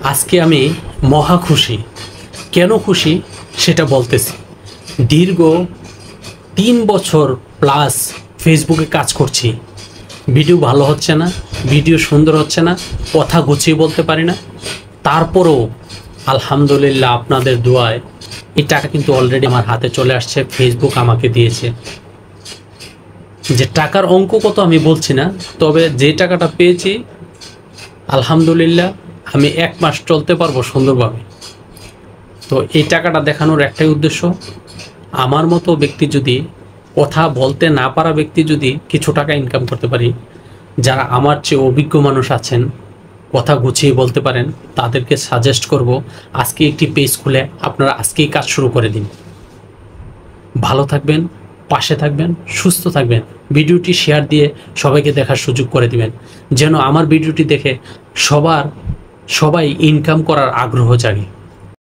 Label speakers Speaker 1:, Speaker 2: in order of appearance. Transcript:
Speaker 1: আজকে আমি মহা খুশি। কেন খুশি সেটা বলতেছি। দীর্ঘ 3 বছর প্লাস ফেসবুকে কাজ করছি। ভিডিও ভালো হচ্ছে না, ভিডিও সুন্দর হচ্ছে না, কথা গুছিয়ে বলতে পারি না। তারপরেও আলহামদুলিল্লাহ আপনাদের দোয়ায় এই টাকা কিন্তু অলরেডি আমার হাতে চলে আসছে। ফেসবুক আমাকে দিয়েছে। যে টাকার অঙ্ক কত আমি বলছি না, তবে যে টাকাটা পেয়েছি আলহামদুলিল্লাহ আমি 1 মাস চলতে পারবো সুন্দরভাবে। তো এই টাকাটা দেখানোর একটাই উদ্দেশ্য, আমার মতো ব্যক্তি যদি, কথা বলতে না পারা ব্যক্তি যদি কিছু টাকা ইনকাম করতে পারি, যারা আমার চেয়ে অভিজ্ঞ মানুষ আছেন, কথা গুছিয়ে বলতে পারেন, তাদেরকে সাজেস্ট করব আজকে একটি পেজ খুলে আপনারা আজকেই কাজ শুরু করে দিন। ভালো থাকবেন, পাশে থাকবেন, সুস্থ থাকবেন। ভিডিওটি শেয়ার দিয়ে সবাইকে দেখার সুযোগ করে দিবেন, যেন আমার ভিডিওটি দেখে সবাই ইনকাম করার আগ্রহ জাগে।